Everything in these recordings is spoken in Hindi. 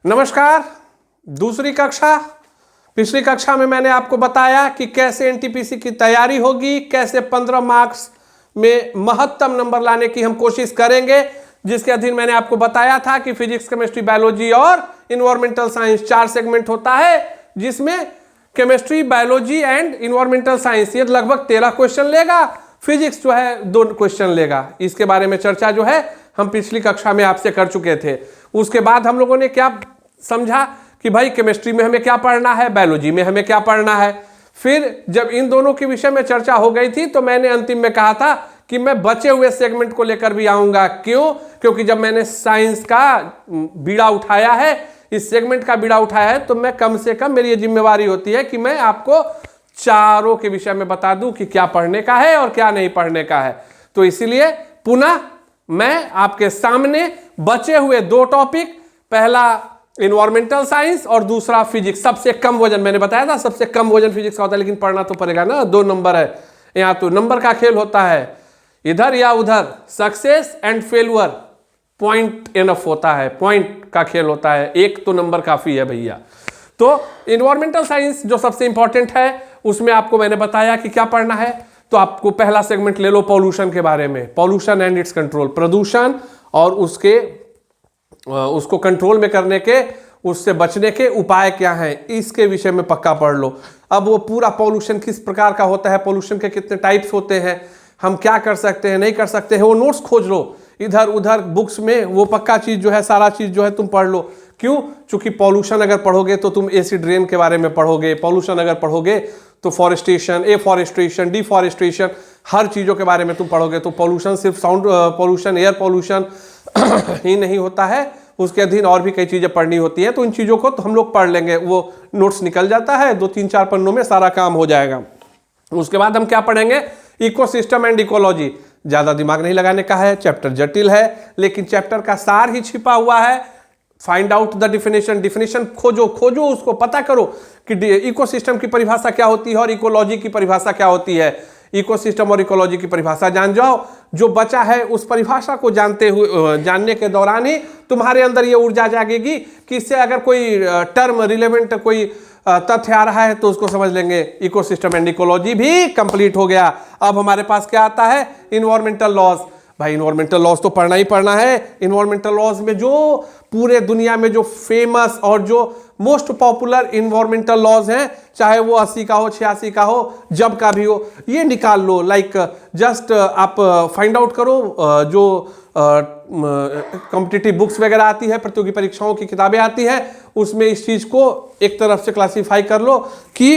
नमस्कार। दूसरी कक्षा, पिछली कक्षा में मैंने आपको बताया कि कैसे एनटीपीसी की तैयारी होगी, कैसे 15 मार्क्स में महत्तम नंबर लाने की हम कोशिश करेंगे, जिसके अधीन मैंने आपको बताया था कि फिजिक्स, केमिस्ट्री, बायोलॉजी और इन्वायरमेंटल साइंस 4 सेगमेंट होता है, जिसमें chemistry, biology and environmental science ये लगभग 13 क्वेश्चन लेगा, फिजिक्स जो है 2 क्वेश्चन लेगा। इसके बारे में चर्चा जो है हम पिछली कक्षा में आपसे कर चुके थे। उसके बाद हम लोगों ने क्या समझा कि भाई केमिस्ट्री में हमें क्या पढ़ना है, बायोलॉजी में हमें क्या पढ़ना है। फिर जब इन दोनों के विषय में चर्चा हो गई थी तो मैंने अंतिम में कहा था कि मैं बचे हुए सेगमेंट को लेकर भी आऊंगा। क्यों? क्योंकि जब मैंने साइंस का बीड़ा उठाया है, इस सेगमेंट का बीड़ा उठाया है, तो मैं कम से कम मेरी ये जिम्मेवारी होती है कि मैं आपको चारों के विषय में बता दूं कि क्या पढ़ने का है और क्या नहीं पढ़ने का है। तो इसीलिए पुनः मैं आपके सामने बचे हुए 2 टॉपिक, पहला इन्वायरमेंटल साइंस और दूसरा फिजिक्स, सबसे कम वजन, मैंने बताया था सबसे कम वजन फिजिक्स का होता है, लेकिन पढ़ना तो पड़ेगा ना, 2 नंबर है यहाँ, तो नंबर का खेल होता है, इधर या उधर, success and failure, point enough होता है, पॉइंट का खेल होता है, 1 तो नंबर काफी है भैया। तो इन्वायरमेंटल साइंस जो सबसे इंपॉर्टेंट है, उसमें आपको मैंने बताया कि क्या पढ़ना है। तो आपको पहला सेगमेंट ले लो पॉल्यूशन के बारे में, पॉल्यूशन एंड इट्स कंट्रोल, प्रदूषण और उसको कंट्रोल में करने के, उससे बचने के उपाय क्या हैं, इसके विषय में पक्का पढ़ लो। अब वो पूरा पॉल्यूशन किस प्रकार का होता है, पॉल्यूशन के कितने टाइप्स होते हैं, हम क्या कर सकते हैं, नहीं कर सकते हैं, वो नोट्स खोज लो इधर उधर बुक्स में, वो पक्का चीज जो है, सारा चीज जो है तुम पढ़ लो। क्यों? चूंकि पॉल्यूशन अगर पढ़ोगे तो तुम एसिड रेन के बारे में पढ़ोगे, पॉल्यूशन अगर पढ़ोगे तो फॉरेस्टेशन, एफॉरेस्टेशन, डिफॉरेस्टेशन, हर चीज़ों के बारे में तुम पढ़ोगे। तो पॉल्यूशन सिर्फ साउंड पॉल्यूशन, एयर पॉल्यूशन ही नहीं होता है, उसके अधीन और भी कई चीज़ें पढ़नी होती हैं। तो इन चीज़ों को तो हम लोग पढ़ लेंगे, वो नोट्स निकल जाता है, 2-3-4 पन्नों में सारा काम हो जाएगा। उसके बाद हम क्या पढ़ेंगे, इकोसिस्टम एंड इकोलॉजी। ज़्यादा दिमाग नहीं लगाने का है, चैप्टर जटिल है, लेकिन चैप्टर का सार ही छिपा हुआ है। Find out the definition, definition खोजो, उसको पता करो कि इकोसिस्टम की परिभाषा क्या होती है और इकोलॉजी की परिभाषा क्या होती है। इकोसिस्टम और इकोलॉजी की परिभाषा जान जाओ, जो बचा है उस परिभाषा को जानने के दौरान ही तुम्हारे अंदर ये ऊर्जा जागेगी कि इससे अगर कोई टर्म रिलेवेंट, कोई तथ्य आ रहा है तो उसको समझ लेंगे। इकोसिस्टम एंड इकोलॉजी भी कंप्लीट हो गया। अब हमारे पास क्या आता है, इन्वायरमेंटल लॉज। भाई इन्वायरमेंटल लॉज तो पढ़ना ही पढ़ना है। इन्वायरमेंटल लॉज में जो पूरे दुनिया में जो फेमस और जो मोस्ट पॉपुलर इन्वायरमेंटल लॉज हैं, चाहे वो 80 का हो, 86 का हो, जब का भी हो, ये निकाल लो। लाइक जस्ट आप फाइंड आउट करो, जो कॉम्पिटिटिव बुक्स वगैरह आती है, प्रतियोगी परीक्षाओं की किताबें आती है, उसमें इस चीज को एक तरफ से क्लासीफाई कर लो कि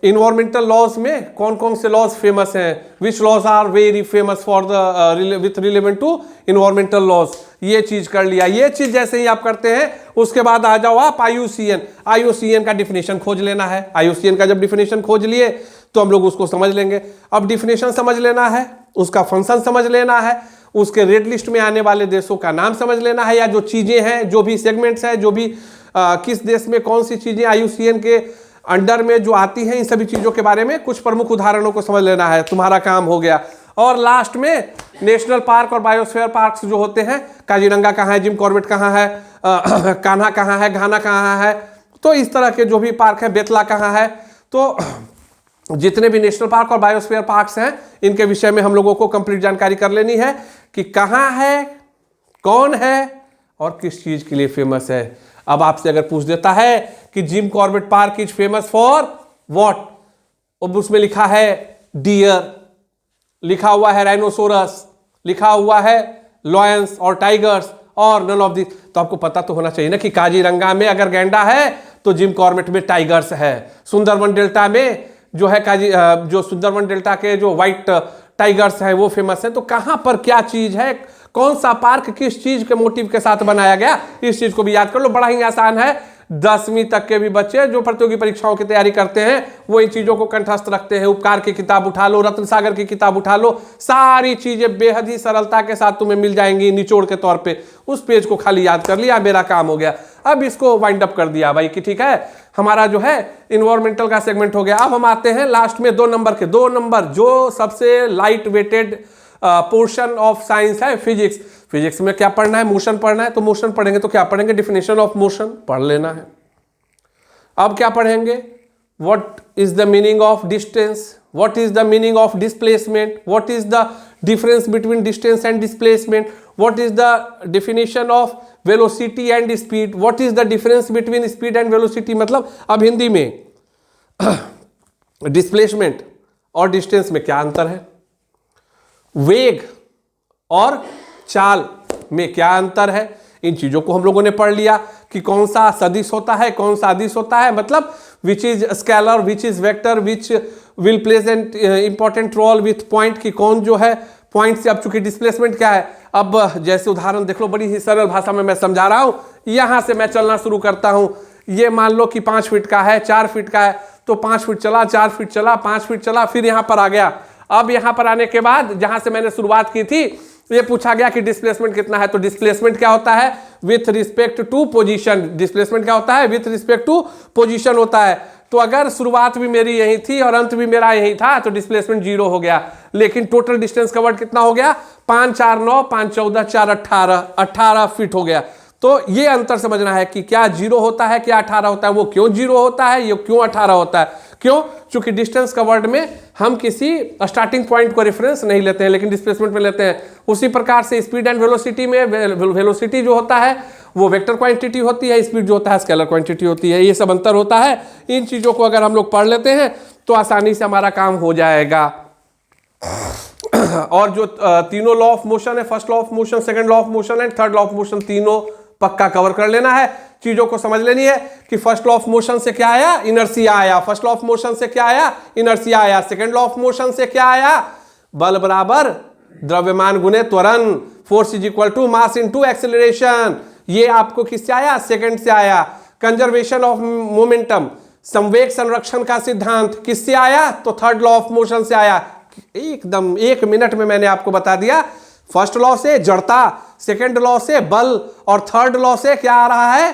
इन्वायरमेंटल लॉज में कौन कौन से लॉज फेमस हैं, which laws are very famous for the with relevant to environmental laws. ये चीज कर लिया। ये चीज जैसे ही आप करते हैं, उसके बाद आ जाओ आप IUCN का डिफिनेशन खोज लेना है। IUCN का जब डिफिनेशन खोज लिए तो हम लोग उसको समझ लेंगे। अब डिफिनेशन समझ लेना है, उसका फंक्शन समझ लेना है, उसके रेड लिस्ट में आने वाले देशों का नाम समझ लेना है, या जो चीजें हैं, जो भी सेगमेंट्स हैं, जो भी किस देश में कौन सी चीजें IUCN के अंडर में जो आती हैं, इन सभी चीजों के बारे में कुछ प्रमुख उदाहरणों को समझ लेना है, तुम्हारा काम हो गया। और लास्ट में नेशनल पार्क और बायोस्फीयर पार्क्स जो होते हैं, काजीरंगा कहाँ है, जिम कॉर्बेट कहाँ है, कान्हा कहाँ है, घाना कहाँ है, तो इस तरह के जो भी पार्क है, बेतला कहाँ है, तो जितने भी नेशनल पार्क और बायोस्फीयर पार्क्स हैं, इनके विषय में हम लोगों को कंप्लीट जानकारी कर लेनी है कि कहाँ है, कौन है और किस चीज के लिए फेमस है। अब आपसे अगर पूछ देता है कि Jim Corbett park is famous for what, अब उसमें लिखा है डियर, लिखा हुआ है राइनोसोरस, लिखा हुआ है लॉयंस और टाइगर्स और नन ऑफ दिस, तो आपको पता तो होना चाहिए ना कि काजीरंगा में अगर गैंडा है तो जिम कॉर्बेट में टाइगर्स है। सुंदरवन डेल्टा में जो है जो सुंदरवन डेल्टा के जो व्हाइट टाइगर्स हैं वो फेमस है। तो कहां पर क्या चीज है, कौन सा पार्क किस चीज के मोटिव के साथ बनाया गया, इस चीज को भी याद कर लो। बड़ा ही आसान है, 10वीं तक के भी बच्चे जो प्रतियोगी परीक्षाओं की तैयारी करते हैं वो इन चीजों को कंठस्थ रखते हैं। उपकार की किताब उठा लो, रत्न सागर की किताब उठा लो, सारी चीजें बेहद ही सरलता के साथ तुम्हें मिल जाएंगी निचोड़ के तौर पे। उस पेज को खाली याद कर लिया, मेरा काम हो गया। अब इसको वाइंड अप कर दिया भाई कि ठीक है, हमारा जो है इन्वायरमेंटल का सेगमेंट हो गया। अब हम आते हैं लास्ट में 2 नंबर जो सबसे light weighted portion of science है, फिजिक्स। फिजिक्स में क्या पढ़ना है, मोशन पढ़ना है, तो मोशन पढ़ेंगे तो क्या पढ़ेंगे, डिफिनेशन ऑफ मोशन पढ़ लेना है। अब क्या पढ़ेंगे, what is the meaning of distance, what is the meaning of displacement, what is the difference between distance and displacement, what is the definition of velocity and speed, what is the difference between speed and velocity. मतलब अब हिंदी में डिस्प्लेसमेंट और डिस्टेंस में क्या अंतर है, वेग और चाल में क्या अंतर है, इन चीजों को हम लोगों ने पढ़ लिया कि कौन सा सदिश होता है, कौन सा अदिश होता है, मतलब which is scalar, which is vector, which will plays an important role with point, की कौन जो है पॉइंट से। अब चूंकि डिस्प्लेसमेंट क्या है, अब जैसे उदाहरण देख लो, बड़ी ही सरल भाषा में मैं समझा रहा हूं। यहां से मैं चलना शुरू करता हूं, ये मान लो कि 5 फीट का है, 4 फीट का है, तो 5 फीट चला, 4 फीट चला, 5 फीट चला, फिर यहां पर आ गया। अब यहां पर आने के बाद जहां से मैंने शुरुआत की थी, ये पूछा गया कि डिस्प्लेसमेंट कितना है, तो डिस्प्लेसमेंट क्या होता है, with respect to position. Displacement क्या होता है, विथ रिस्पेक्ट टू पोजीशन होता है। तो अगर शुरुआत भी मेरी यही थी और अंत भी मेरा यही था, तो डिस्प्लेसमेंट 0 हो गया। लेकिन टोटल डिस्टेंस कवर्ड कितना हो गया, 5 4 9 5 14 4 18 फीट हो गया। तो ये अंतर समझना है कि क्या 0 होता है, क्या 18 होता है, वो क्यों 0 होता है, ये क्यों 18 होता है, क्यों, चूंकि डिस्टेंस कवर्ड में हम किसी स्टार्टिंग पॉइंट को रेफरेंस नहीं लेते हैं, लेकिन डिस्प्लेसमेंट में लेते हैं। उसी प्रकार से स्पीड एंड वेलोसिटी में वेलोसिटी जो होता है वो वेक्टर क्वांटिटी होती है, स्पीड जो होता है स्केलर क्वांटिटी होती है। ये सब अंतर होता है। इन चीजों को अगर हम लोग पढ़ लेते हैं तो आसानी से हमारा काम हो जाएगा। और जो तीनों लॉ ऑफ मोशन है, first law of motion, second law of motion and third law of motion, तीनों पक्का कवर कर लेना है। चीजों को समझ लेनी है कि फर्स्ट लॉ ऑफ मोशन से क्या आया, इनर्शिया आया। फर्स्ट लॉ ऑफ मोशन से क्या आया, इनर्शिया आया। सेकंड लॉ ऑफ मोशन से क्या आया, बल बराबर द्रव्यमान गुणे त्वरण, force is equal to mass into acceleration. ये आपको किससे आया, सेकंड से आया। कंजर्वेशन ऑफ मोमेंटम, संवेग संरक्षण का सिद्धांत किससे आया, तो थर्ड लॉ ऑफ मोशन से आया। एकदम 1 मिनट में मैंने आपको बता दिया। फर्स्ट लॉ से जड़ता, सेकंड लॉ से बल, और थर्ड लॉ से क्या आ रहा है,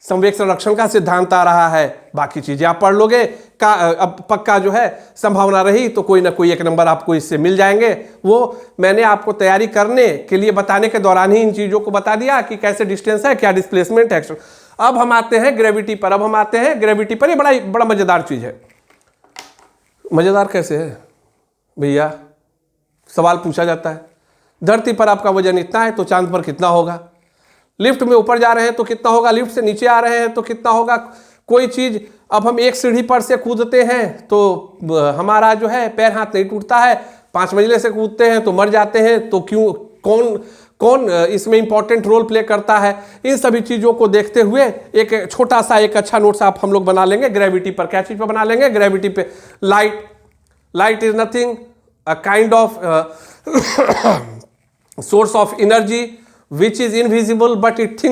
संवेग संरक्षण का सिद्धांत आ रहा है। बाकी चीजें आप पढ़ लोगे का, अब पक्का जो है संभावना रही तो कोई ना कोई 1 नंबर आपको इससे मिल जाएंगे। वो मैंने आपको तैयारी करने के लिए बताने के दौरान ही इन चीजों को बता दिया कि कैसे डिस्टेंस है, क्या डिस्प्लेसमेंट है। अब हम आते हैं ग्रेविटी पर। अब हम आते हैं ग्रेविटी पर। ये बड़ा मजेदार चीज है। मजेदार कैसे है भैया, सवाल पूछा जाता है, धरती पर आपका वजन इतना है तो चांद पर कितना होगा, लिफ्ट में ऊपर जा रहे हैं तो कितना होगा, लिफ्ट से नीचे आ रहे हैं तो कितना होगा। कोई चीज, अब हम एक सीढ़ी पर से कूदते हैं तो हमारा जो है पैर हाथ नहीं टूटता है, 5 मंजिले से कूदते हैं तो मर जाते हैं, तो क्यों, कौन इसमें इंपॉर्टेंट रोल प्ले करता है। इन सभी चीजों को देखते हुए एक छोटा सा एक अच्छा नोट्स आप हम लोग बना लेंगे ग्रेविटी पर। क्या चीज पर बना लेंगे, ग्रेविटी पे। Light is nothing a kind of source of energy which is invisible but it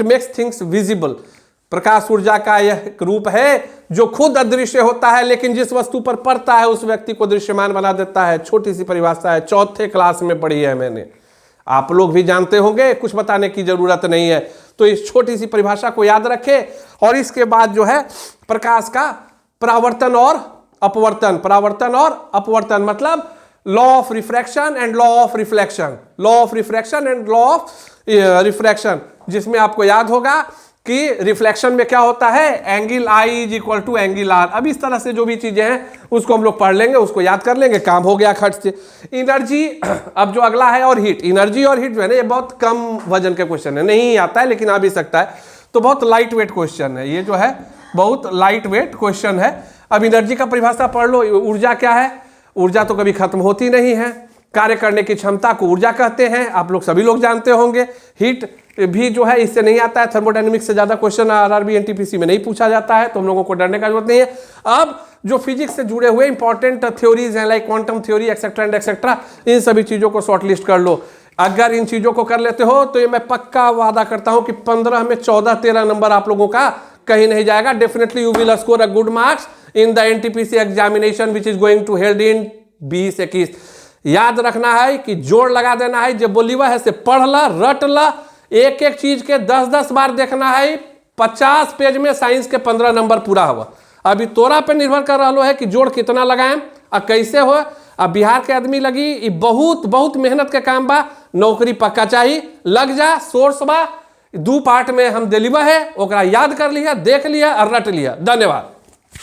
makes things visible। प्रकाश ऊर्जा का यह एक रूप है जो खुद अदृश्य होता है, लेकिन जिस वस्तु पर पड़ता है उस व्यक्ति को दृश्यमान बना देता है। छोटी सी परिभाषा है, 4th क्लास में पढ़ी है मैंने, आप लोग भी जानते होंगे, कुछ बताने की जरूरत नहीं है। तो इस छोटी सी परिभाषा को याद रखें। और इसके बाद जो है प्रकाश का परावर्तन और अपवर्तन, परावर्तन और अपवर्तन मतलब law of refraction and law of reflection, law of refraction and law of refraction, जिसमें आपको याद होगा कि रिफ्लेक्शन में क्या होता है, angle I is equal to angle R. अब इस तरह से जो भी चीजें हैं उसको हम लोग पढ़ लेंगे, उसको याद कर लेंगे, काम हो गया खट से। एनर्जी, अब जो अगला है, और हीट। एनर्जी और हीट जो है ना, ये बहुत कम वजन का क्वेश्चन है, नहीं आता है लेकिन आ भी सकता है, तो बहुत लाइट वेट क्वेश्चन है ये जो है, बहुत लाइट वेट क्वेश्चन है। अब एनर्जी का परिभाषा पढ़ लो। ऊर्जा क्या है, ऊर्जा तो कभी खत्म होती नहीं है, कार्य करने की क्षमता को ऊर्जा कहते हैं, आप लोग सभी लोग जानते होंगे। हीट भी जो है इससे नहीं आता है, थर्मोडायनेमिक्स से ज्यादा क्वेश्चन आरआरबी एनटीपीसी में नहीं पूछा जाता है, तो हम लोगों को डरने का जरूरत नहीं है। अब जो फिजिक्स से जुड़े हुए इंपॉर्टेंट थ्योरीज हैं, like quantum theory etcetera and etcetera, इन सभी चीजों को शॉर्ट लिस्ट कर लो। अगर इन चीजों को कर लेते हो तो ये मैं पक्का वादा करता हूं कि 15 में 14-13 नंबर आप लोगों का कहीं नहीं जाएगा। Definitely you will score a good marks in the NTPC examination which is going to held in 2021। याद रखना है कि जोड़ लगा देना है, जब बोलीवा है से पढ़ ला, रट ला, एक एक चीज के 10-10 बार देखना है। 50 पेज में साइंस के 15 नंबर पूरा हुआ। अभी तोरा पे निर्भर कर रहा है कि जोड़ कितना लगाएं और कैसे हो। अब बिहार के आदमी लगी ई बहुत बहुत मेहनत के काम बा, नौकरी पक्का चाहिए, लग जा, सोर्स बा, 2 पार्ट में हम दिलवा है, ओकरा याद कर लिया, देख लिया और रट लिया। धन्यवाद।